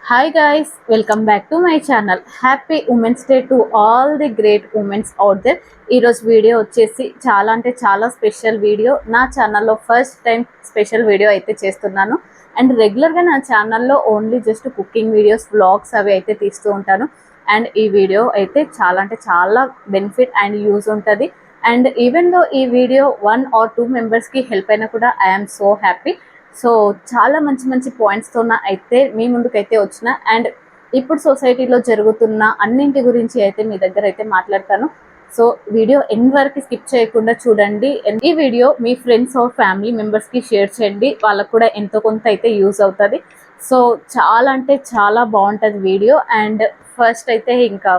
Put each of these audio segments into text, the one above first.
Hi guys, welcome back to my channel. Happy Women's Day to all the great women out there. ఈ రోజు video వచ్చేసి చాలా అంటే చాలా స్పెషల్ వీడియో. నా ఛానల్లో ఫస్ట్ టైం స్పెషల్ వీడియో అయితే చేస్తున్నాను. అండ్ రెగ్యులర్గా నా ఛానల్లో only just cooking videos, vlogs అవి అయితే తీస్తూ ఉంటాను. అండ్ ఈ వీడియో అయితే చాలా అంటే చాలా బెనిఫిట్ అండ్ యూజ్ ఉంటుంది. అండ్ ఈవెన్ దో ఈ వీడియో 1 or 2 మెంబర్స్కి హెల్ప్ అయినా కూడా ఐఎమ్ సో హ్యాపీ. సో చాలా మంచి మంచి పాయింట్స్తో అయితే మీ ముందుకైతే వచ్చిన అండ్ ఇప్పుడు సొసైటీలో జరుగుతున్న అన్నింటి గురించి అయితే మీ దగ్గర అయితే మాట్లాడతాను. సో వీడియో ఎండ్ వరకు స్కిప్ చేయకుండా చూడండి. ఈ వీడియో మీ ఫ్రెండ్స్ ఆర్ ఫ్యామిలీ మెంబర్స్కి షేర్ చేయండి, వాళ్ళకు కూడా ఎంతో కొంత అయితే యూజ్ అవుతుంది. సో చాలా అంటే చాలా బాగుంటుంది వీడియో. అండ్ ఫస్ట్ అయితే ఇంకా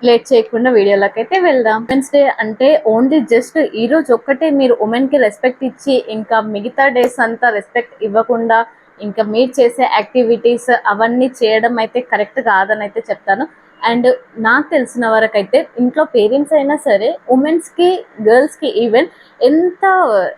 లేట్ చేయకుండా వీడియోలోకి అయితే వెళ్దాం. ఉమెన్స్ డే అంటే ఓన్లీ జస్ట్ ఈ రోజు ఒక్కటే మీరు ఉమెన్కి రెస్పెక్ట్ ఇచ్చి ఇంకా మిగతా డేస్ అంతా రెస్పెక్ట్ ఇవ్వకుండా ఇంకా మీరు చేసే యాక్టివిటీస్ అవన్నీ చేయడం అయితే కరెక్ట్ కాదని అయితే చెప్తాను. అండ్ నాకు తెలిసిన వరకు అయితే ఇంట్లో పేరెంట్స్ అయినా సరే ఉమెన్స్కి, గర్ల్స్కి ఈవెన్ ఎంత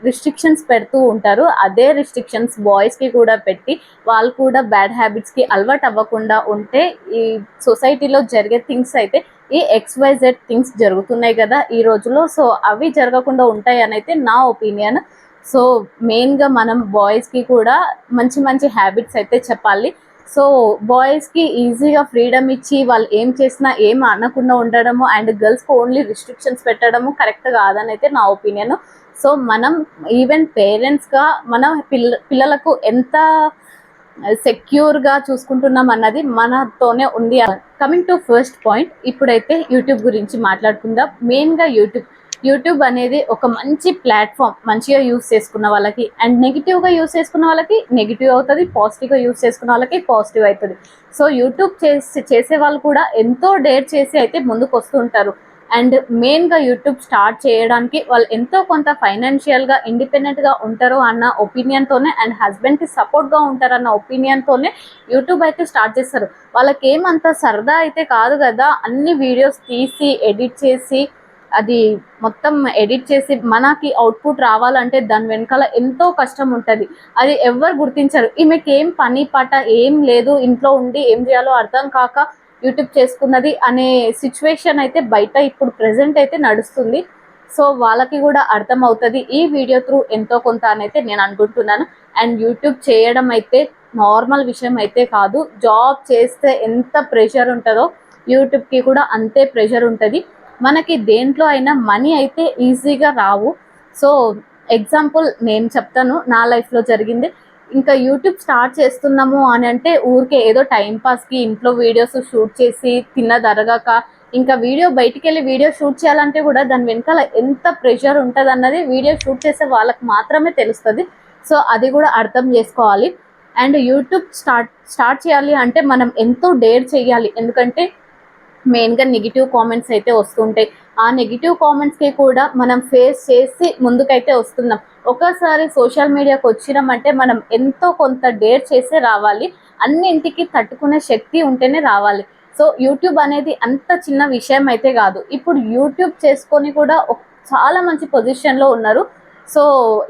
రిస్ట్రిక్షన్స్ పెడుతూ ఉంటారు, అదే రిస్ట్రిక్షన్స్ బాయ్స్కి కూడా పెట్టి వాళ్ళు కూడా బ్యాడ్ హ్యాబిట్స్కి అలవాటు అవ్వకుండా ఉంటే ఈ సొసైటీలో జరిగే థింగ్స్ అయితే ఈ XYZ థింగ్స్ జరుగుతున్నాయి కదా ఈ రోజులో, సో అవి జరగకుండా ఉంటాయి అని అయితే నా ఒపీనియన్. సో మెయిన్గా మనం బాయ్స్కి కూడా మంచి మంచి హ్యాబిట్స్ అయితే చెప్పాలి. సో బాయ్స్కి ఈజీగా ఫ్రీడమ్ ఇచ్చి వాళ్ళు ఏం చేసినా ఏం అనకుండా ఉండడము అండ్ గర్ల్స్కి ఓన్లీ రిస్ట్రిక్షన్స్ పెట్టడము కరెక్ట్ కాదని అయితే నా ఒపీనియన్. సో మనం ఈవెన్ పేరెంట్స్గా మన పిల్లలకు ఎంత సెక్యూర్గా చూసుకుంటున్నాం అన్నది మనతోనే ఉంది. కమింగ్ టు ఫస్ట్ పాయింట్, ఇప్పుడైతే యూట్యూబ్ గురించి మాట్లాడుకుందాం. మెయిన్గా యూట్యూబ్ అనేది ఒక మంచి ప్లాట్ఫామ్. మంచిగా యూస్ చేసుకున్న వాళ్ళకి అండ్ నెగిటివ్గా యూస్ చేసుకున్న వాళ్ళకి నెగిటివ్ అవుతుంది, పాజిటివ్గా యూస్ చేసుకున్న వాళ్ళకి పాజిటివ్ అవుతుంది. సో యూట్యూబ్ చేసే వాళ్ళు కూడా ఎంతో డేర్ చేసి అయితే ముందుకు వస్తుంటారు. అండ్ మెయిన్గా యూట్యూబ్ స్టార్ట్ చేయడానికి వాళ్ళు ఎంతో కొంత ఫైనాన్షియల్గా ఇండిపెండెంట్గా ఉంటారు అన్న ఒపీనియన్తోనే అండ్ హస్బెండ్కి సపోర్ట్గా ఉంటారన్న ఒపీనియన్తోనే యూట్యూబ్ అయితే స్టార్ట్ చేస్తారు. వాళ్ళకి ఏమంత సరదా అయితే కాదు కదా, అన్ని వీడియోస్ తీసి ఎడిట్ చేసి అది మొత్తం ఎడిట్ చేసి మనకి అవుట్పుట్ రావాలంటే దాని వెనకాల ఎంతో కష్టం ఉంటుంది. అది ఎవరు గుర్తించరు. ఈమెకి ఏం పని పాట ఏం లేదు, ఇంట్లో ఉండి ఏం చేయాలో అర్థం కాక యూట్యూబ్ చేసుకున్నది అనే సిచ్యువేషన్ అయితే బయట ఇప్పుడు ప్రెజెంట్ అయితే నడుస్తుంది. సో వాళ్ళకి కూడా అర్థం అవుతుంది ఈ వీడియో త్రూ ఎంతో కొంత అని అయితే నేను అనుకుంటున్నాను. అండ్ యూట్యూబ్ చేయడం అయితే నార్మల్ విషయం అయితే కాదు. జాబ్ చేస్తే ఎంత ప్రెషర్ ఉంటుందో యూట్యూబ్కి కూడా అంతే ప్రెషర్ ఉంటుంది. మనకి దేంట్లో అయినా మనీ అయితే ఈజీగా రావు. సో ఎగ్జాంపుల్ నేను చెప్తాను, నా లైఫ్లో జరిగింది. ఇంకా యూట్యూబ్ స్టార్ట్ చేస్తున్నాము అని అంటే ఊరికే ఏదో టైంపాస్కి ఇంట్లో వీడియోస్ షూట్ చేసి తిన్నదరగాక ఇంకా వీడియో బయటికి వెళ్ళి వీడియో షూట్ చేయాలంటే కూడా దాని వెనకాల ఎంత ప్రెషర్ ఉంటుంది అన్నది వీడియో షూట్ చేసే వాళ్ళకి మాత్రమే తెలుస్తుంది. సో అది కూడా అర్థం చేసుకోవాలి. అండ్ యూట్యూబ్ స్టార్ట్ చేయాలి అంటే మనం ఎంతో డేర్ చేయాలి. ఎందుకంటే మెయిన్గా నెగిటివ్ కామెంట్స్ అయితే వస్తుంటాయి. ఆ నెగిటివ్ కామెంట్స్కి కూడా మనం ఫేస్ చేసి ముందుకైతే వస్తున్నాం. ఒకసారి సోషల్ మీడియాకి వచ్చినామంటే మనం ఎంతో కొంత డేర్ చేసే రావాలి. అన్నింటికి తట్టుకునే శక్తి ఉంటేనే రావాలి. సో యూట్యూబ్ అనేది అంత చిన్న విషయం అయితే కాదు. ఇప్పుడు యూట్యూబ్ చేసుకొని కూడా చాలా మంచి పొజిషన్లో ఉన్నారు. సో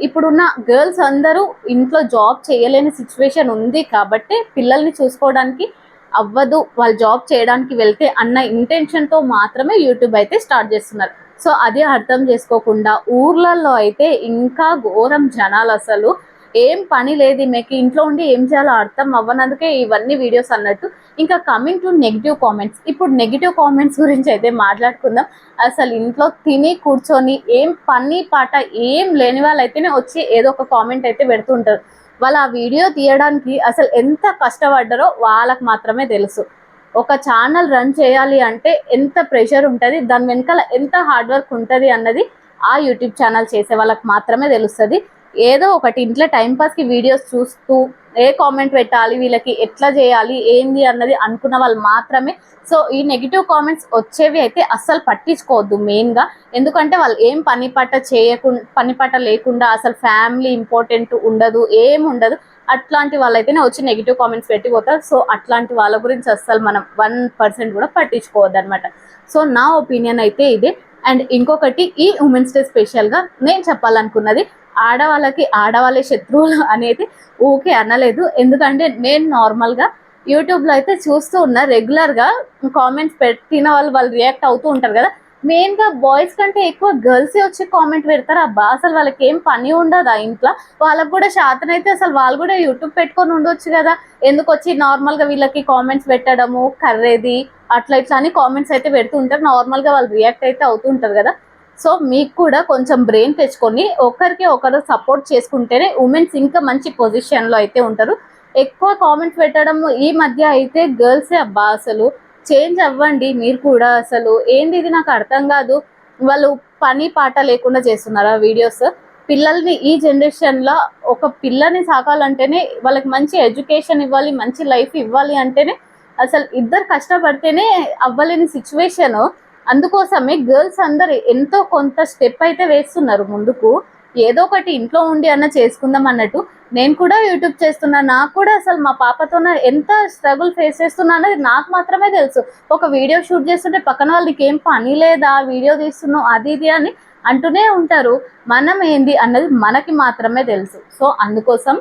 ఇప్పుడున్న గర్ల్స్ అందరూ ఇంట్లో జాబ్ చేయలేని సిచ్యువేషన్ ఉంది కాబట్టి పిల్లల్ని చూసుకోవడానికి అవ్వదు, వాళ్ళు జాబ్ చేయడానికి వెళ్తే అన్న ఇంటెన్షన్తో మాత్రమే యూట్యూబ్ అయితే స్టార్ట్ చేస్తున్నారు. సో అది అర్థం చేసుకోకుండా ఊర్లలో అయితే ఇంకా ఘోరం జనాలు, అసలు ఏం పని లేదు మీకు, ఇంట్లో ఉండి ఏం చేయాలో అర్థం అవ్వనందుకే ఇవన్నీ వీడియోస్ అన్నట్టు. ఇంకా కమింగ్ టు నెగిటివ్ కామెంట్స్, ఇప్పుడు నెగిటివ్ కామెంట్స్ గురించి అయితే మాట్లాడుకుందాం. అసలు ఇంట్లో తిని కూర్చొని ఏం పని పాట ఏం లేని వాళ్ళు అయితేనే వచ్చి ఏదో ఒక కామెంట్ అయితే పెడుతుంటారు. వాళ్ళు ఆ వీడియో తీయడానికి అసలు ఎంత కష్టపడ్డారో వాళ్ళకి మాత్రమే తెలుసు. ఒక ఛానల్ రన్ చేయాలి అంటే ఎంత ప్రెషర్ ఉంటుంది, దాని వెనకాల ఎంత హార్డ్ వర్క్ ఉంటుంది అన్నది ఆ యూట్యూబ్ ఛానల్ చేసే వాళ్ళకి మాత్రమే తెలుస్తుంది. ఏదో ఒకటి ఇంట్లో టైంపాస్కి వీడియోస్ చూస్తూ ఏ కామెంట్ పెట్టాలి, వీళ్ళకి ఎట్లా చేయాలి ఏంది అన్నది అనుకున్న వాళ్ళు మాత్రమే. సో ఈ నెగిటివ్ కామెంట్స్ వచ్చేవి అయితే అస్సలు పట్టించుకోవద్దు మెయిన్గా. ఎందుకంటే వాళ్ళు ఏం పని పాట లేకుండా అసలు ఫ్యామిలీ ఇంపార్టెంట్ ఉండదు, ఏం ఉండదు, అట్లాంటి వాళ్ళైతేనే వచ్చి నెగిటివ్ కామెంట్స్ పెట్టిపోతారు. సో అట్లాంటి వాళ్ళ గురించి అస్సలు మనం 1% కూడా పట్టించుకోవద్దు అనమాట. సో నా ఒపీనియన్ అయితే ఇదే. అండ్ ఇంకొకటి, ఈ ఉమెన్స్ డే స్పెషల్గా నేను చెప్పాలనుకున్నది, ఆడవాళ్ళకి ఆడవాళ్ళే శత్రువులు అనేది ఊకే అనలేదు. ఎందుకంటే నేను నార్మల్గా యూట్యూబ్లో అయితే చూస్తూ ఉన్నా రెగ్యులర్గా కామెంట్స్ పెట్టిన వాళ్ళు రియాక్ట్ అవుతూ ఉంటారు కదా. మెయిన్గా బాయ్స్ కంటే ఎక్కువ గర్ల్సే వచ్చి కామెంట్ పెడతారు. అబ్బా అసలు వాళ్ళకి ఏం పని ఉండదు ఆ ఇంట్లో, వాళ్ళకు కూడా శాతనైతే అసలు వాళ్ళు కూడా యూట్యూబ్ పెట్టుకొని ఉండొచ్చు కదా, ఎందుకు వచ్చి నార్మల్గా వీళ్ళకి కామెంట్స్ పెట్టడము కర్రేది అట్లా ఇట్లా అని కామెంట్స్ అయితే పెడుతూ ఉంటారు. నార్మల్గా వాళ్ళు రియాక్ట్ అయితే అవుతూ ఉంటారు కదా. సో మీకు కూడా కొంచెం బ్రెయిన్ తెచ్చుకొని ఒకరికి ఒకరు సపోర్ట్ చేసుకుంటేనే ఉమెన్స్ ఇంకా మంచి పొజిషన్లో అయితే ఉంటారు. ఎక్కువ కామెంట్స్ పెట్టడం ఈ మధ్య అయితే గర్ల్సే అబ్బా అసలు చేంజ్ అవ్వండి మీరు కూడా. అసలు ఏంది ఇది నాకు అర్థం కాదు. వాళ్ళు పని పాట లేకుండా చేస్తున్నారా వీడియోస్? పిల్లల్ని ఈ జనరేషన్లో ఒక పిల్లని సాకాలంటేనే వాళ్ళకి మంచి ఎడ్యుకేషన్ ఇవ్వాలి, మంచి లైఫ్ ఇవ్వాలి అంటేనే అసలు ఇద్దరు కష్టపడితేనే అవ్వలేని సిచ్యువేషన్. అందుకోసమే గర్ల్స్ అందరు ఎంతో కొంత స్టెప్ అయితే వేస్తున్నారు ముందుకు. ఏదో ఒకటి ఇంట్లో ఉండి అన్న చేసుకుందాం అన్నట్టు. నేను కూడా యూట్యూబ్ చేస్తున్నా, నాకు కూడా అసలు మా పాపతో ఎంత స్ట్రగుల్ ఫేస్ చేస్తున్నా అనేది నాకు మాత్రమే తెలుసు. ఒక వీడియో షూట్ చేస్తుంటే పక్కన వాళ్ళకి ఏం పని లేదా, వీడియో తీస్తున్నావు అది ఇది అని అంటూనే ఉంటారు. మనం ఏంది అన్నది మనకి మాత్రమే తెలుసు. సో అందుకోసం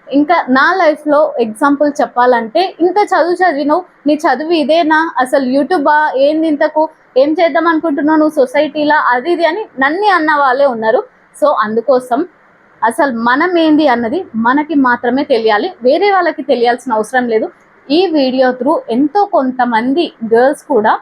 ఇంకా నా లైఫ్లో ఎగ్జాంపుల్ చెప్పాలంటే, ఇంత చదువు చదివినావు, నీ చదువు ఇదేనా, అసలు యూట్యూబా ఏంది, ఇంతకు ఏం చేద్దాం అనుకుంటున్నావు నువ్వు సొసైటీలా, అది ఇది అని నన్ను అన్న వాళ్ళే ఉన్నారు. సో అందుకోసం అసలు మనం ఏంది అన్నది మనకి మాత్రమే తెలియాలి, వేరే వాళ్ళకి తెలియాల్సిన అవసరం లేదు. ఈ వీడియో త్రూ ఎంతో కొంతమంది గర్ల్స్ కూడా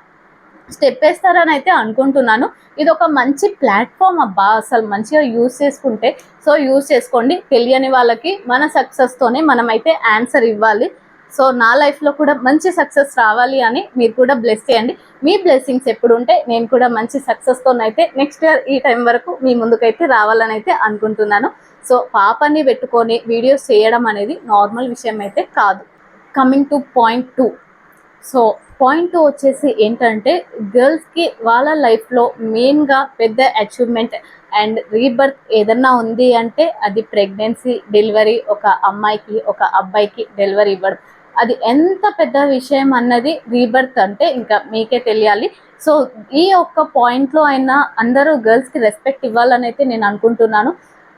స్టెప్ వేస్తారని అయితే అనుకుంటున్నాను. ఇది ఒక మంచి ప్లాట్ఫామ్ అబ్బా, అసలు మంచిగా యూజ్ చేసుకుంటే. సో యూజ్ చేసుకోండి. తెలియని వాళ్ళకి మన సక్సెస్తోనే మనమైతే ఆన్సర్ ఇవ్వాలి. సో నా లైఫ్లో కూడా మంచి సక్సెస్ రావాలి అని మీరు కూడా బ్లెస్ చేయండి. మీ బ్లెస్సింగ్స్ ఎప్పుడు ఉంటే నేను కూడా మంచి సక్సెస్తోనైతే నెక్స్ట్ ఇయర్ ఈ టైం వరకు మీ ముందుకైతే రావాలని అయితే అనుకుంటున్నాను. సో పాపని పెట్టుకొని వీడియోస్ చేయడం అనేది నార్మల్ విషయం అయితే కాదు. Coming to point 2. So point 2 వచ్చేసి ఏంటంటే, గర్ల్స్కి వాళ్ళ లైఫ్లో మెయిన్గా పెద్ద అచీవ్మెంట్ అండ్ రీబర్త్ ఏదన్నా ఉంది అంటే అది ప్రెగ్నెన్సీ, డెలివరీ. ఒక అమ్మాయికి ఒక అబ్బాయికి డెలివరీ ఇవ్వడం అది ఎంత పెద్ద విషయం అన్నది రీబర్త్ అంటే ఇంకా మీకే తెలియాలి. సో ఈ ఒక్క పాయింట్లో అయినా అందరూ గర్ల్స్కి రెస్పెక్ట్ ఇవ్వాలని అయితే నేను అనుకుంటున్నాను.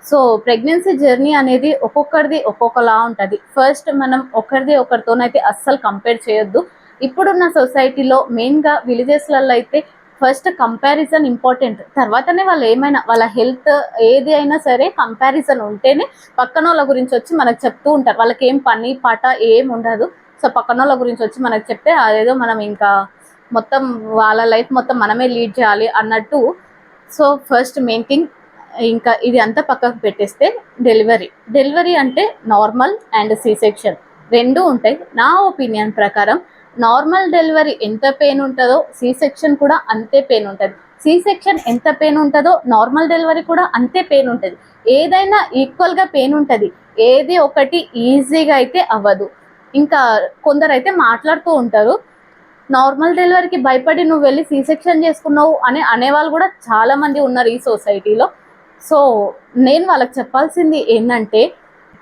సో ప్రెగ్నెన్సీ జర్నీ అనేది ఒక్కొక్కరిది ఒక్కొక్కలా ఉంటుంది. ఫస్ట్ మనం ఒకరితోనైతే అస్సలు కంపేర్ చేయొద్దు. ఇప్పుడున్న సొసైటీలో మెయిన్గా విలేజెస్లలో అయితే ఫస్ట్ కంపారిజన్ ఇంపార్టెంట్, తర్వాతనే వాళ్ళు ఏమైనా వాళ్ళ హెల్త్ ఏది అయినా సరే కంపారిజన్ ఉంటేనే పక్కన వాళ్ళ గురించి వచ్చి మనకు చెప్తూ ఉంటారు. వాళ్ళకి ఏం పని పాట ఏం ఉండదు. సో పక్కన వాళ్ళ గురించి వచ్చి మనకు చెప్తే అదేదో మనం ఇంకా మొత్తం వాళ్ళ లైఫ్ మొత్తం మనమే లీడ్ చేయాలి అన్నట్టు. సో ఫస్ట్ మెయిన్ థింగ్ ఇంకా ఇది అంతా పక్కకు పెట్టేస్తే, డెలివరీ అంటే నార్మల్ అండ్ సి సెక్షన్ రెండూ ఉంటాయి. నా ఒపీనియన్ ప్రకారం నార్మల్ డెలివరీ ఎంత పెయిన్ ఉంటుందో సి సెక్షన్ కూడా అంతే పెయిన్ ఉంటుంది. సి సెక్షన్ ఎంత పెయిన్ ఉంటుందో నార్మల్ డెలివరీ కూడా అంతే పెయిన్ ఉంటుంది. ఏదైనా ఈక్వల్గా పెయిన్ ఉంటుంది, ఏది ఒకటి ఈజీగా అయితే అవ్వదు. ఇంకా కొందరు అయితే మాట్లాడుతూ ఉంటారు, నార్మల్ డెలివరీకి భయపడి నువ్వు వెళ్ళి సి సెక్షన్ చేసుకున్నావు అని అనేవాళ్ళు కూడా చాలామంది ఉన్నారు ఈ సొసైటీలో. సో నేను వాళ్ళకి చెప్పాల్సింది ఏంటంటే,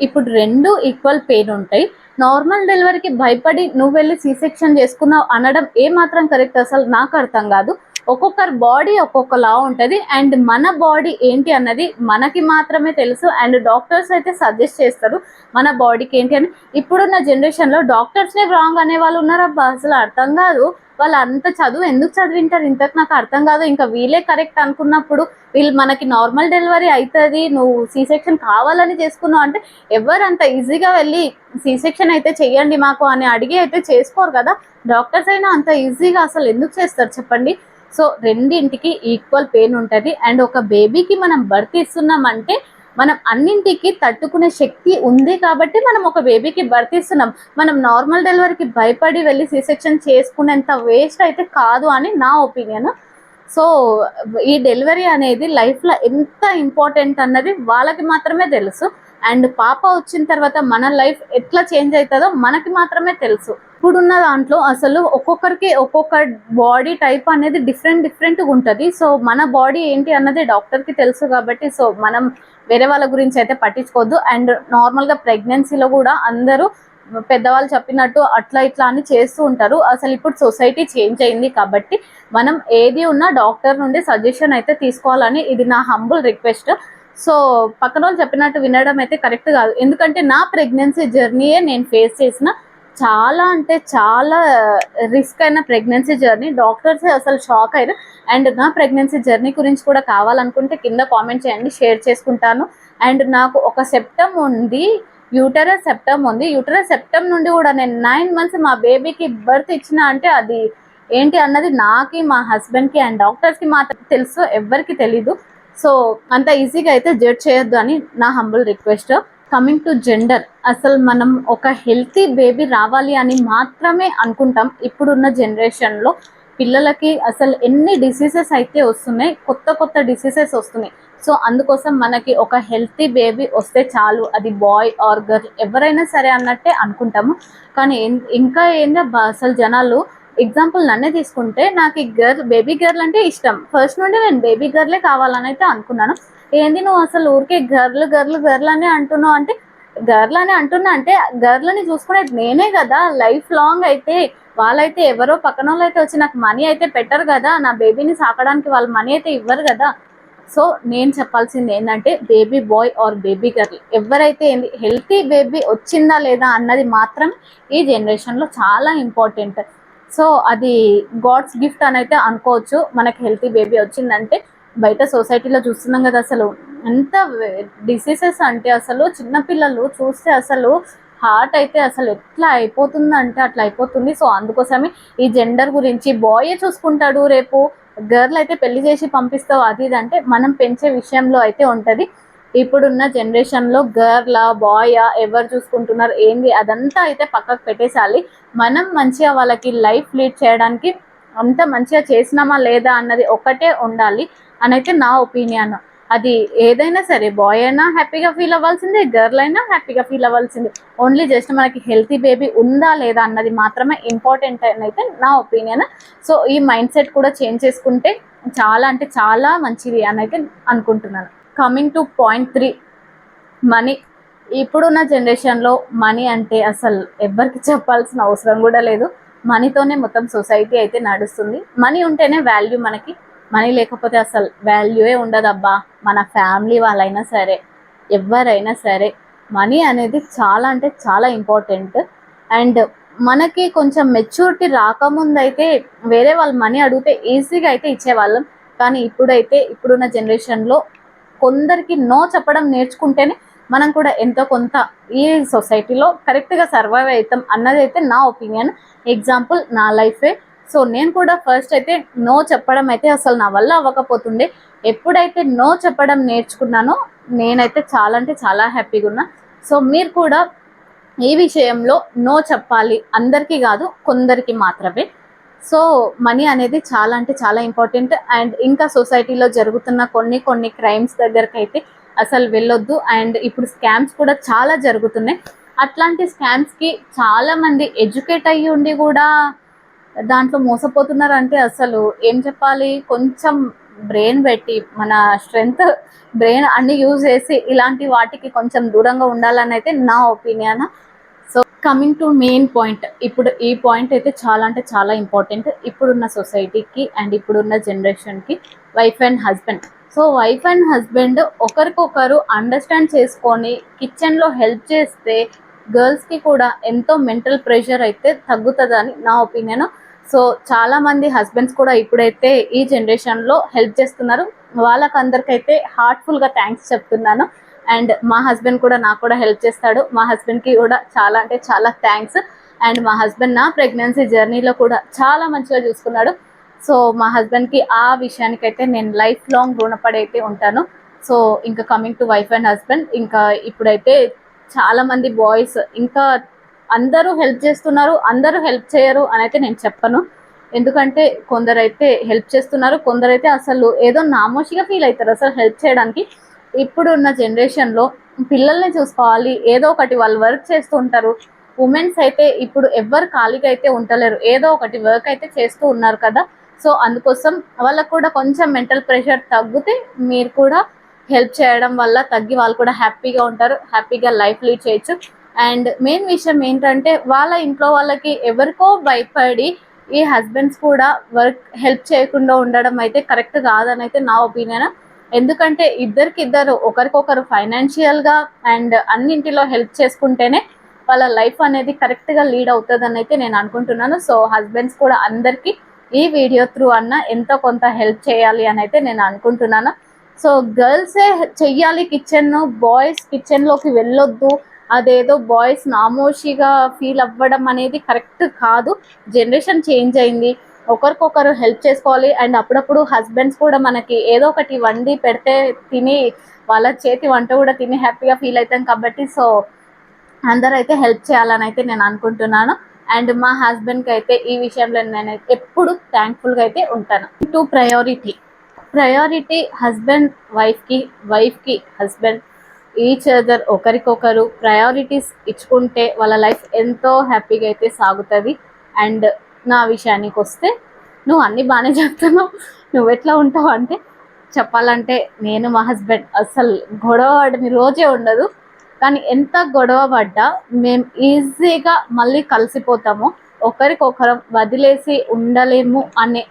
ఇప్పుడు రెండు ఈక్వల్ పెయిన్ ఉంటాయి. నార్మల్ డెలివరీకి భయపడి నువ్వు వెళ్ళి సి సెక్షన్ చేసుకున్నావు అనడం ఏమాత్రం కరెక్ట్ అసలు నాకు అర్థం కాదు. ఒక్కొక్కరి బాడీ ఒక్కొక్కలా ఉంటుంది అండ్ మన బాడీ ఏంటి అన్నది మనకి మాత్రమే తెలుసు. అండ్ డాక్టర్స్ అయితే సజెస్ట్ చేస్తారు మన బాడీకి ఏంటి అని. ఇప్పుడున్న జనరేషన్లో డాక్టర్స్నే రాంగ్ అనే వాళ్ళు ఉన్నారబ్బా, అసలు అర్థం కాదు. వాళ్ళు అంత చదువు ఎందుకు చదివింటారు ఇంతకు నాకు అర్థం కాదు. ఇంకా వీళ్ళే కరెక్ట్ అనుకున్నప్పుడు వీళ్ళు మనకి నార్మల్ డెలివరీ అవుతుంది, నువ్వు సి సెక్షన్ కావాలని చేసుకున్నావు అంటే ఎవరు అంత ఈజీగా వెళ్ళి సి సెక్షన్ అయితే చెయ్యండి మాకు అని అడిగి అయితే చేసుకోరు కదా. డాక్టర్స్ అయినా అంత ఈజీగా అసలు ఎందుకు చేస్తారు చెప్పండి. సో రెండింటికి ఈక్వల్ పెయిన్ ఉంటుంది. అండ్ ఒక బేబీకి మనం బర్త్ ఇస్తున్నామంటే మనం అన్నింటికి తట్టుకునే శక్తి ఉంది కాబట్టి మనం ఒక బేబీకి బర్త్ ఇస్తున్నాం. మనం నార్మల్ డెలివరీకి భయపడి వెళ్ళి సి సెక్షన్ చేసుకునేంత వేస్ట్ అయితే కాదు అని నా ఒపీనియన్. సో ఈ డెలివరీ అనేది లైఫ్లో ఎంత ఇంపార్టెంట్ అన్నది వాళ్ళకి మాత్రమే తెలుసు. అండ్ పాప వచ్చిన తర్వాత మన లైఫ్ ఎట్లా చేంజ్ అవుతుందో మనకి మాత్రమే తెలుసు. ఇప్పుడున్న దాంట్లో అసలు ఒక్కొక్కరికి ఒక్కొక్క బాడీ టైప్ అనేది డిఫరెంట్గా ఉంటుంది. సో మన బాడీ ఏంటి అన్నది డాక్టర్కి తెలుసు కాబట్టి సో మనం వేరే వాళ్ళ గురించి అయితే పట్టించుకోవద్దు. అండ్ నార్మల్గా ప్రెగ్నెన్సీలో కూడా అందరూ పెద్దవాళ్ళు చెప్పినట్టు అట్లా ఇట్లా అని చేస్తూ ఉంటారు. అసలు ఇప్పుడు సొసైటీ చేంజ్ అయింది కాబట్టి మనం ఏది ఉన్నా డాక్టర్ నుండి సజెషన్ అయితే తీసుకోవాలని ఇది నా హంబుల్ రిక్వెస్ట్. సో పక్కన వాళ్ళు చెప్పినట్టు వినడం అయితే కరెక్ట్ కాదు. ఎందుకంటే నా ప్రెగ్నెన్సీ జర్నీయే నేను ఫేస్ చేసిన చాలా అంటే చాలా రిస్క్ అయిన ప్రెగ్నెన్సీ జర్నీ. డాక్టర్సే అసలు షాక్ అయ్యారు. అండ్ నా ప్రెగ్నెన్సీ జర్నీ గురించి కూడా కావాలనుకుంటే కింద కామెంట్ చేయండి, షేర్ చేసుకుంటాను. అండ్ నాకు ఒక సెప్టమ్ ఉంది, యూటరస్ సెప్టమ్ ఉంది. యూటరస్ సెప్టమ్ నుండి కూడా నేను 9 మంత్స్ మా బేబీకి బర్త్ ఇచ్చిన అంటే అది ఏంటి అన్నది నాకి, మా హస్బెండ్కి అండ్ డాక్టర్స్కి మాత్రం తెలుసు, ఎవ్వరికి తెలీదు. సో అంత ఈజీగా అయితే జడ్జ్ చేయొద్దు అని నా humble request. Coming to gender, అసలు మనం ఒక హెల్తీ బేబీ రావాలి అని మాత్రమే అనుకుంటాం. ఇప్పుడున్న జనరేషన్లో పిల్లలకి అసలు ఎన్ని డిసీజెస్ అయితే వస్తున్నాయి, కొత్త కొత్త డిసీజెస్ వస్తున్నాయి. సో అందుకోసం మనకి ఒక హెల్తీ బేబీ వస్తే చాలు, అది బాయ్ ఆర్ గర్ల్ ఎవరైనా సరే అన్నట్టే అనుకుంటాము. కానీ ఇంకా ఏంటో అసలు జనాలు, ఎగ్జాంపుల్ నన్నే తీసుకుంటే నాకు ఈ బేబీ గర్ల్ అంటే ఇష్టం. ఫస్ట్ నుండి నేను బేబీ గర్లే కావాలని అయితే అనుకున్నాను. ఏంది నువ్వు అసలు ఊరికే గర్ల్ గర్ల్ గర్ల్ అని అంటున్నావు అంటే, గర్ల్ అని అంటున్నా అంటే గర్ల్ని చూసుకునేది నేనే కదా లైఫ్ లాంగ్. అయితే వాళ్ళైతే ఎవరో పక్కన వాళ్ళు అయితే వచ్చి నాకు మనీ అయితే పెట్టరు కదా, నా బేబీని సాకడానికి వాళ్ళు మనీ అయితే ఇవ్వరు కదా. సో నేను చెప్పాల్సింది ఏంటంటే baby boy or baby girl ఎవరైతే ఏంది, హెల్తీ బేబీ వచ్చిందా లేదా అన్నది మాత్రం ఈ జనరేషన్లో చాలా ఇంపార్టెంట్. సో అది గాడ్స్ గిఫ్ట్ అని అయితే అనుకోవచ్చు. మనకి హెల్తీ బేబీ వచ్చిందంటే బయట సొసైటీలో చూస్తున్నాం కదా, అసలు ఎంత డిసీజెస్ అంటే అసలు చిన్నపిల్లలు చూస్తే అసలు హార్ట్ అయితే అసలు ఎట్లా అయిపోతుందంటే అట్లా అయిపోతుంది. సో అందుకోసమే ఈ జెండర్ గురించి, బాయ్ చూసుకుంటాడు రేపు, గర్ల్ అయితే పెళ్లి చేసి పంపిస్తావు అది ఇది అంటే మనం పెంచే విషయంలో అయితే ఉంటుంది. ఇప్పుడున్న జనరేషన్లో గర్లా బాయా ఎవరు చూసుకుంటున్నారు ఏంది అదంతా అయితే పక్కకు పెట్టేసాలి. మనం మంచిగా వాళ్ళకి లైఫ్ లీడ్ చేయడానికి అంత మంచిగా చేసినామా లేదా అన్నది ఒకటే ఉండాలి అని అయితే నా ఒపీనియన్. అది ఏదైనా సరే, బాయ్ అయినా హ్యాపీగా ఫీల్ అవ్వాల్సిందే, గర్ల్ అయినా హ్యాపీగా ఫీల్ అవ్వాల్సిందే. ఓన్లీ జస్ట్ మనకి హెల్తీ బేబీ ఉందా లేదా అన్నది మాత్రమే ఇంపార్టెంట్ అని అయితే నా ఒపీనియన్. సో ఈ మైండ్ సెట్ కూడా చేంజ్ చేసుకుంటే చాలా అంటే చాలా మంచిది అని అయితే అనుకుంటున్నాను. Coming to point 3, money. ఇప్పుడున్న జనరేషన్లో మనీ అంటే అసలు ఎవరికి చెప్పాల్సిన అవసరం కూడా లేదు. మనీతోనే మొత్తం సొసైటీ అయితే నడుస్తుంది. మనీ ఉంటేనే వాల్యూ మనకి, మనీ లేకపోతే అసలు వాల్యూయే ఉండదు అబ్బా. మన ఫ్యామిలీ వాళ్ళైనా సరే, ఎవరైనా సరే మనీ అనేది చాలా అంటే చాలా ఇంపార్టెంట్. అండ్ మనకి కొంచెం మెచ్యూరిటీ రాకముందు అయితే వేరే వాళ్ళు మనీ అడిగితే ఈజీగా అయితే ఇచ్చేవాళ్ళం. కానీ ఇప్పుడైతే ఇప్పుడున్న జనరేషన్లో కొందరికి నో చెప్పడం నేర్చుకుంటేనే మనం కూడా ఎంతో కొంత ఈ సొసైటీలో కరెక్ట్గా సర్వైవ్ అవుతాం అన్నది అయితే నా ఒపీనియన్. ఎగ్జాంపుల్ నా లైఫే. సో నేను కూడా ఫస్ట్ అయితే నో చెప్పడం అయితే అసలు నా వల్ల అవ్వకపోతుండే. ఎప్పుడైతే నో చెప్పడం నేర్చుకున్నానో నేనైతే చాలా అంటే చాలా హ్యాపీగా ఉన్నా. సో మీరు కూడా ఈ విషయంలో నో చెప్పాలి, అందరికీ కాదు కొందరికి మాత్రమే. సో మనీ అనేది చాలా అంటే చాలా ఇంపార్టెంట్. అండ్ ఇంకా సొసైటీలో జరుగుతున్న కొన్ని కొన్ని క్రైమ్స్ దగ్గరకు అయితే అసలు వెళ్ళొద్దు. అండ్ ఇప్పుడు స్కామ్స్ కూడా చాలా జరుగుతున్నాయి. అట్లాంటి స్కామ్స్కి చాలామంది ఎడ్యుకేట్ అయ్యి ఉండి కూడా దాంట్లో మోసపోతున్నారు అంటే అసలు ఏం చెప్పాలి. కొంచెం బ్రెయిన్ పెట్టి, మన స్ట్రెంగ్త్ బ్రెయిన్ అన్ని యూజ్ చేసి ఇలాంటి వాటికి కొంచెం దూరంగా ఉండాలని అయితే నా opinion. So coming to main point, ఇప్పుడు ఈ పాయింట్ అయితే చాలా అంటే చాలా ఇంపార్టెంట్ ఇప్పుడున్న సొసైటీకి అండ్ ఇప్పుడున్న జనరేషన్కి. Wife and husband. So wife and husband ఒకరికొకరు అండర్స్టాండ్ చేసుకొని కిచెన్లో హెల్ప్ చేస్తే గర్ల్స్కి కూడా ఎంతో మెంటల్ ప్రెషర్ అయితే తగ్గుతుందని నా ఒపీనియన్. సో చాలామంది హస్బెండ్స్ కూడా ఇప్పుడైతే ఈ జనరేషన్లో హెల్ప్ చేస్తున్నారు. వాళ్ళకందరికైతే హార్ట్ఫుల్గా థ్యాంక్స్ చెప్తున్నాను. అండ్ మా హస్బెండ్ కూడా నాకు కూడా హెల్ప్ చేస్తాడు. మా హస్బెండ్కి కూడా చాలా అంటే చాలా థ్యాంక్స్. అండ్ మా హస్బెండ్ నా ప్రెగ్నెన్సీ జర్నీలో కూడా చాలా మంచిగా చూసుకున్నాడు. సో మా హస్బెండ్కి ఆ విషయానికైతే నేను లైఫ్ లాంగ్ రుణపడి అయితే ఉంటాను. సో ఇంకా coming to wife and husband, ఇంకా ఇప్పుడైతే చాలామంది బాయ్స్ ఇంకా అందరూ హెల్ప్ చేస్తున్నారు, అందరూ హెల్ప్ చేయరు అని అయితే నేను చెప్పను. ఎందుకంటే కొందరైతే హెల్ప్ చేస్తున్నారు, కొందరైతే అసలు ఏదో నామోషిగా ఫీల్ అవుతారు అసలు హెల్ప్ చేయడానికి. ఇప్పుడున్న జనరేషన్లో పిల్లల్ని చూసుకోవాలి, ఏదో ఒకటి వాళ్ళు వర్క్ చేస్తూ ఉంటారు. ఉమెన్స్ అయితే ఇప్పుడు ఎవ్వరు ఖాళీగా అయితే ఉండలేరు, ఏదో ఒకటి వర్క్ అయితే చేస్తూ ఉన్నారు కదా. సో అందుకోసం వాళ్ళకు కూడా కొంచెం మెంటల్ ప్రెషర్ తగ్గితే మీరు కూడా హెల్ప్ చేయడం వల్ల తగ్గి వాళ్ళు కూడా హ్యాపీగా ఉంటారు, హ్యాపీగా లైఫ్ లీడ్ చేయొచ్చు. అండ్ మెయిన్ విషయం ఏంటంటే వాళ్ళ ఇంట్లో వాళ్ళకి ఎవరికో భయపడి ఈ హస్బెండ్స్ కూడా వర్క్ హెల్ప్ చేయకుండా ఉండడం అయితే కరెక్ట్ కాదని అయితే నా ఒపీనియన్. ఎందుకంటే ఇద్దరికిద్దరు ఒకరికొకరు ఫైనాన్షియల్గా అండ్ అన్నింటిలో హెల్ప్ చేసుకుంటేనే వాళ్ళ లైఫ్ అనేది కరెక్ట్గా లీడ్ అవుతుందని అయితే నేను అనుకుంటున్నాను. సో హస్బెండ్స్ కూడా అందరికీ ఈ వీడియో త్రూ అన్న ఎంతో కొంత హెల్ప్ చేయాలి అని అయితే నేను అనుకుంటున్నాను. సో గర్ల్సే చెయ్యాలి కిచెన్, బాయ్స్ కిచెన్లోకి వెళ్ళొద్దు, అదేదో బాయ్స్ నామోషిగా ఫీల్ అవ్వడం అనేది కరెక్ట్ కాదు. జనరేషన్ చేంజ్ అయింది, ఒకరికొకరు హెల్ప్ చేసుకోవాలి. అండ్ అప్పుడప్పుడు హస్బెండ్స్ కూడా మనకి ఏదో ఒకటి వండి పెడితే తిని, వాళ్ళ చేతి వంట కూడా తిని హ్యాపీగా ఫీల్ అవుతాం కాబట్టి సో అందరూ అయితే హెల్ప్ చేయాలని అయితే నేను అనుకుంటున్నాను. అండ్ మా హస్బెండ్కి అయితే ఈ విషయంలో నేను ఎప్పుడు థ్యాంక్ఫుల్గా అయితే ఉంటాను. టు ప్రయారిటీ హస్బెండ్ వైఫ్కి, వైఫ్కి హస్బెండ్, ఈచ్ అదర్ ఒకరికొకరు ప్రయారిటీస్ ఇచ్చుకుంటే వాళ్ళ లైఫ్ ఎంతో హ్యాపీగా అయితే సాగుతుంది. అండ్ నా విషయానికి వస్తే నువ్వు అన్నీ బాగానే చెప్తున్నావు, నువ్వు ఎట్లా ఉంటావు అంటే, చెప్పాలంటే నేను మా హస్బెండ్ అసలు గొడవ పడని రోజే ఉండదు. కానీ ఎంత గొడవ పడ్డా మేము ఈజీగా మళ్ళీ కలిసిపోతాము, ఒకరికొకరం వదిలేసి ఉండలేము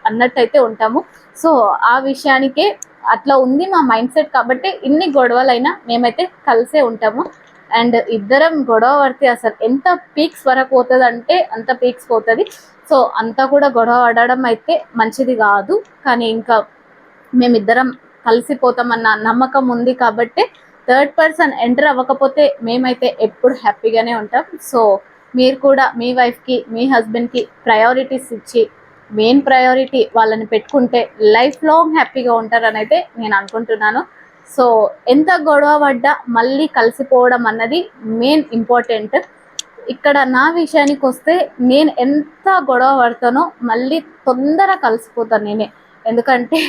అన్నట్టయితే ఉంటాము. సో ఆ విషయానికే అట్లా ఉంది మా మైండ్ సెట్ కాబట్టి ఇన్ని గొడవలైనా మేమైతే కలిసే ఉంటాము. అండ్ ఇద్దరం గొడవ పడితే అసలు ఎంత పీక్స్ వరకు పోతుంది అంటే అంత పీక్స్ పోతుంది. సో అంతా కూడా గొడవ పడడం అయితే మంచిది కాదు. కానీ ఇంకా మేమిద్దరం కలిసిపోతామన్న నమ్మకం ఉంది కాబట్టి థర్డ్ పర్సన్ ఎంటర్ అవ్వకపోతే మేమైతే ఎప్పుడు హ్యాపీగానే ఉంటాం. సో మీరు కూడా మీ వైఫ్కి, మీ హస్బెండ్కి ప్రయారిటీస్ ఇచ్చి మెయిన్ ప్రయారిటీ వాళ్ళని పెట్టుకుంటే లైఫ్ లాంగ్ హ్యాపీగా ఉంటారని అయితే నేను అనుకుంటున్నాను. సో ఎంత గొడవ పడ్డా మళ్ళీ కలిసిపోవడం అన్నది మెయిన్ ఇంపార్టెంట్. ఇక్కడ నా విషయానికి వస్తే నేను ఎంత గొడవ పడతానో మళ్ళీ తొందర కలిసిపోతాను నేనే. ఎందుకంటే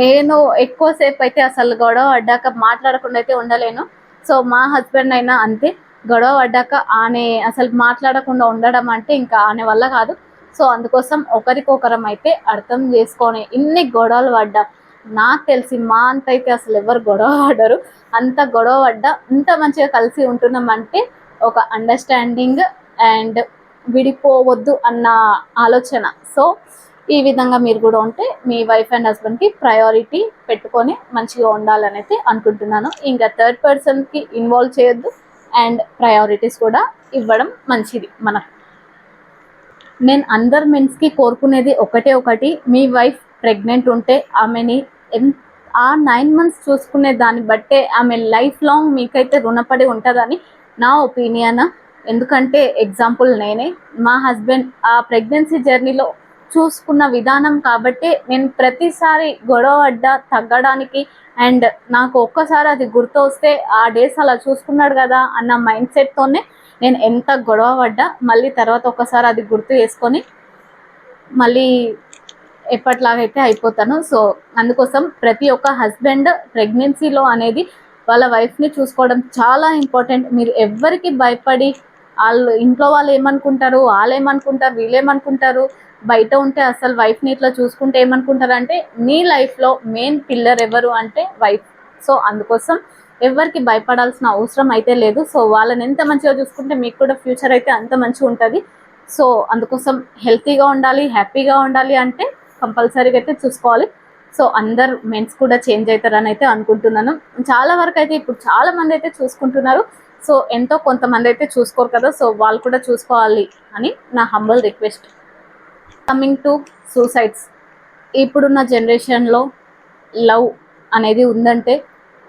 నేను ఎక్కువసేపు అయితే అసలు గొడవ పడ్డాక మాట్లాడకుండా అయితే ఉండలేను. సో మా హస్బెండ్ అయినా అంతే, గొడవ పడ్డాక ఆనే అసలు మాట్లాడకుండా ఉండడం అంటే ఇంకా ఆనే వల్ల కాదు. సో అందుకోసం ఒకరికొకరం అయితే అర్థం చేసుకొని ఇన్ని గొడవలు పడ్డా, నాకు తెలిసి మా అంత అయితే అసలు ఎవరు గొడవ పడ్డరు. అంత గొడవ పడ్డా ఇంత మంచిగా కలిసి ఉంటున్నామంటే ఒక అండర్స్టాండింగ్ అండ్ విడిపోవద్దు అన్న ఆలోచన. సో ఈ విధంగా మీరు కూడా ఉంటే మీ వైఫ్ అండ్ హస్బెండ్కి ప్రయారిటీ పెట్టుకొని మంచిగా ఉండాలని అయితే అనుకుంటున్నాను. ఇంకా థర్డ్ పర్సన్కి ఇన్వాల్వ్ చేయొద్దు అండ్ ప్రయారిటీస్ కూడా ఇవ్వడం మంచిది మనకు. నేను అందరు మెన్స్కి కోరుకునేది ఒకటి, మీ వైఫ్ ప్రెగ్నెంట్ ఉంటే ఆమెని ఆ 9 months చూసుకునే దాన్ని బట్టే ఆమె లైఫ్ లాంగ్ మీకైతే రుణపడి ఉంటుందని నా ఒపీనియన్. ఎందుకంటే ఎగ్జాంపుల్ నేనే, మా హస్బెండ్ ఆ ప్రెగ్నెన్సీ జర్నీలో చూసుకున్న విధానం కాబట్టి నేను ప్రతిసారి గొడవ పడ్డా తగ్గడానికి అండ్ నాకు ఒక్కసారి అది గుర్తు వస్తే ఆ డేస్ అలా చూసుకున్నాడు కదా అన్న మైండ్ సెట్తోనే నేను ఎంత గొడవ పడ్డా మళ్ళీ తర్వాత ఒకసారి అది గుర్తు చేసుకొని మళ్ళీ ఎప్పట్లాగైతే అయిపోతాను. సో అందుకోసం ప్రతి ఒక్క హస్బెండ్ ప్రెగ్నెన్సీలో అనేది వాళ్ళ వైఫ్ని చూసుకోవడం చాలా ఇంపార్టెంట్. మీరు ఎవరికి భయపడి వాళ్ళు ఇంట్లో వాళ్ళు ఏమనుకుంటారు, వాళ్ళు ఏమనుకుంటారు, వీళ్ళు ఏమనుకుంటారు, బయట ఉంటే అసలు వైఫ్ని ఇట్లా చూసుకుంటే ఏమనుకుంటారు అంటే నీ లైఫ్లో మెయిన్ పిల్లర్ ఎవరు అంటే వైఫ్. సో అందుకోసం ఎవరికి భయపడాల్సిన అవసరం అయితే లేదు. సో వాళ్ళని ఎంత మంచిగా చూసుకుంటే మీకు కూడా ఫ్యూచర్ అయితే అంత మంచిగా ఉంటుంది. సో అందుకోసం హెల్తీగా ఉండాలి, హ్యాపీగా ఉండాలి అంటే కంపల్సరీగా అయితే చూసుకోవాలి. సో అందరు మెన్స్ కూడా చేంజ్ అవుతారని అయితే అనుకుంటున్నాను. చాలా వరకు అయితే ఇప్పుడు చాలా మంది అయితే చూసుకుంటున్నారు. సో ఎంతో కొంతమంది అయితే చూసుకోరు కదా, సో వాళ్ళు కూడా చూసుకోవాలి అని నా humble request. Coming to suicides, ఇప్పుడున్న జనరేషన్లో లవ్ అనేది ఉందంటే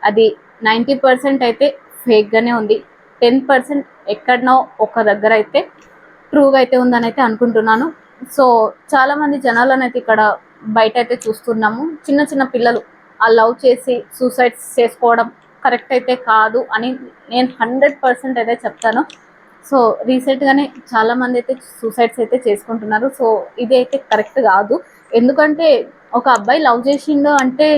అది 90% అయితే ఫేక్గానే ఉంది, 10% ఎక్కడనో ఒక దగ్గర అయితే ట్రూగా అయితే ఉందని అయితే అనుకుంటున్నాను. సో చాలామంది జనాలను అయితే ఇక్కడ బయట అయితే చూస్తున్నాము, చిన్న చిన్న పిల్లలు ఆ లవ్ చేసి సూసైడ్స్ చేసుకోవడం కరెక్ట్ అయితే కాదు అని నేను 100% అయితే చెప్తాను. సో రీసెంట్గానే చాలామంది అయితే సూసైడ్స్ అయితే చేసుకుంటున్నారు. సో ఇది అయితే కరెక్ట్ కాదు. ఎందుకంటే ఒక అబ్బాయి లవ్ చేసిండు అంటే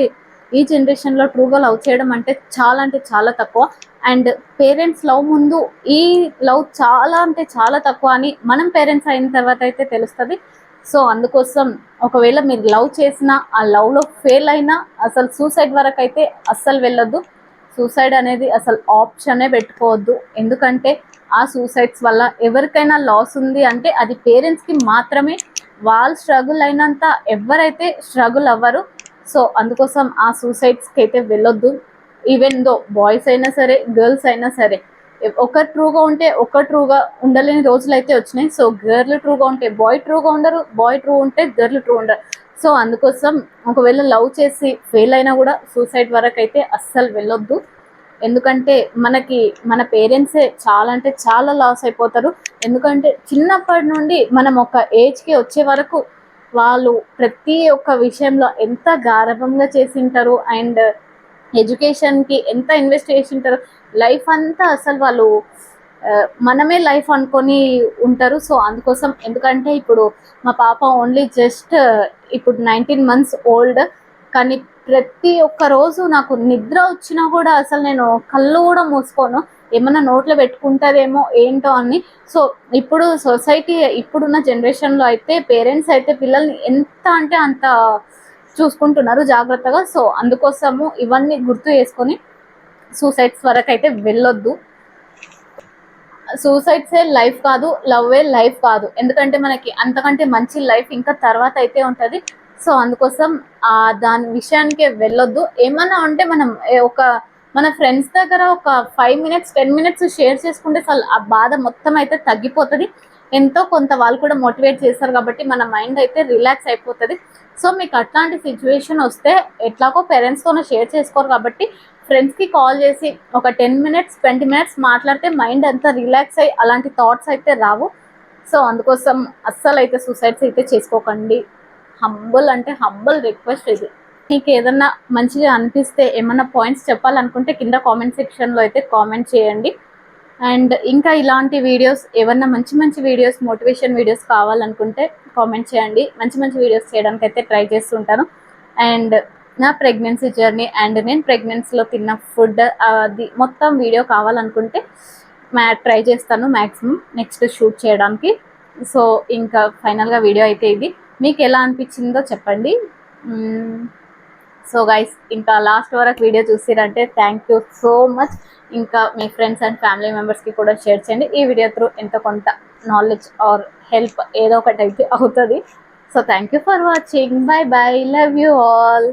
ఈ జనరేషన్లో ట్రూగా లవ్ చేయడం అంటే చాలా తక్కువ. అండ్ పేరెంట్స్ లవ్ ముందు ఈ లవ్ చాలా అంటే చాలా తక్కువ అని మనం పేరెంట్స్ అయిన తర్వాత అయితే తెలుస్తుంది. సో అందుకోసం ఒకవేళ మీరు లవ్ చేసినా ఆ లవ్లో ఫెయిల్ అయినా అసలు సూసైడ్ వరకు అయితే అస్సలు వెళ్ళొద్దు. సూసైడ్ అనేది అసలు ఆప్షనే పెట్టుకోవద్దు. ఎందుకంటే ఆ సూసైడ్స్ వల్ల ఎవరికైనా లాస్ ఉంది అంటే అది పేరెంట్స్కి మాత్రమే. వాళ్ళు స్ట్రగుల్ అయినంత ఎవరైతే స్ట్రగుల్ అవ్వరు. సో అందుకోసం ఆ సూసైడ్స్కి అయితే వెళ్ళొద్దు. ఈవెన్ దో బాయ్స్ అయినా సరే, గర్ల్స్ అయినా సరే, ఒకరు ట్రూగా ఉంటే ఒకరు ట్రూగా ఉండలేని రోజులు అయితే వచ్చినాయి. సో గర్ల్ ట్రూగా ఉంటే బాయ్ ట్రూగా ఉండరు, బాయ్ ట్రూ ఉంటే గర్ల్ ట్రూ ఉండరు. సో అందుకోసం ఒకవేళ లవ్ చేసి ఫెయిల్ అయినా కూడా సూసైడ్ వరకు అయితే అస్సలు వెళ్ళొద్దు. ఎందుకంటే మనకి మన పేరెంట్సే చాలా అంటే చాలా లాస్ అయిపోతారు. ఎందుకంటే చిన్నప్పటి నుండి మనం ఒక ఏజ్కి వచ్చే వరకు వాళ్ళు ప్రతి ఒక్క విషయంలో ఎంత గారాబంగా చేసింటారు అండ్ ఎడ్యుకేషన్కి ఎంత ఇన్వెస్ట్ చేసింటారు. లైఫ్ అంతా అసలు వాళ్ళు మనమే లైఫ్ అనుకొని ఉంటారు. సో అందుకోసం ఎందుకంటే ఇప్పుడు మా పాప ఓన్లీ జస్ట్ ఇప్పుడు 19 months ఓల్డ్. కానీ ప్రతి ఒక్క రోజు నాకు నిద్ర వచ్చినా కూడా అసలు నేను కళ్ళు కూడా మూసుకోను, ఏమన్నా నోట్లో పెట్టుకుంటారేమో ఏంటో అని. సో ఇప్పుడు సొసైటీ ఇప్పుడున్న జనరేషన్లో అయితే పేరెంట్స్ అయితే పిల్లల్ని ఎంత అంటే అంత చూసుకుంటున్నారు జాగ్రత్తగా. సో అందుకోసము ఇవన్నీ గుర్తు చేసుకొని సూసైడ్స్ వరకు అయితే వెళ్ళొద్దు. సూసైడ్సే లైఫ్ కాదు, లవ్వే లైఫ్ కాదు. ఎందుకంటే మనకి అంతకంటే మంచి లైఫ్ ఇంకా తర్వాత అయితే ఉంటుంది. సో అందుకోసం దాని విషయానికే వెళ్ళొద్దు. ఏమన్నా ఉంటే మనం ఒక మన ఫ్రెండ్స్ దగ్గర ఒక 5 minutes 10 minutes షేర్ చేసుకుంటే అసలు ఆ బాధ మొత్తం అయితే తగ్గిపోతుంది. ఎంతో కొంత వాళ్ళు కూడా మోటివేట్ చేస్తారు కాబట్టి మన మైండ్ అయితే రిలాక్స్ అయిపోతుంది. సో మీకు అట్లాంటి సిచ్యువేషన్ వస్తే ఎట్లాగో పేరెంట్స్తోనే షేర్ చేసుకోరు కాబట్టి ఫ్రెండ్స్కి కాల్ చేసి ఒక 10 minutes 20 minutes మాట్లాడితే మైండ్ అంతా రిలాక్స్ అయ్యి అలాంటి థాట్స్ అయితే రావు. సో అందుకోసం అస్సలు అయితే సూసైడ్స్ అయితే చేసుకోకండి. హంబుల్ అంటే హంబుల్ రిక్వెస్ట్ ఇది. మీకు ఏదన్నా మంచిగా అనిపిస్తే ఏమన్నా పాయింట్స్ చెప్పాలనుకుంటే కింద కామెంట్ సెక్షన్లో అయితే కామెంట్ చేయండి. అండ్ ఇంకా ఇలాంటి వీడియోస్ ఏమన్నా మంచి మంచి వీడియోస్ మోటివేషన్ వీడియోస్ కావాలనుకుంటే కామెంట్ చేయండి. మంచి మంచి వీడియోస్ చేయడానికి అయితే ట్రై చేస్తుంటాను. అండ్ నా ప్రెగ్నెన్సీ జర్నీ అండ్ నేను ప్రెగ్నెన్సీలో తిన్న ఫుడ్ అది మొత్తం వీడియో కావాలనుకుంటే ట్రై చేస్తాను మ్యాక్సిమం నెక్స్ట్ షూట్ చేయడానికి. సో ఇంకా ఫైనల్గా వీడియో అయితే ఇది. మీకు ఎలా అనిపించిందో చెప్పండి. సో గైస్ ఇంకా లాస్ట్ వరకు వీడియో చూసిరంటే థ్యాంక్ యూ సో మచ్. ఇంకా మీ ఫ్రెండ్స్ అండ్ ఫ్యామిలీ మెంబర్స్కి కూడా షేర్ చేయండి. ఈ వీడియో త్రూ ఎంతో కొంత నాలెడ్జ్ ఆర్ హెల్ప్ ఏదో ఒకటి అయితే అవుతుంది. So thank you for watching. By by. Love you all.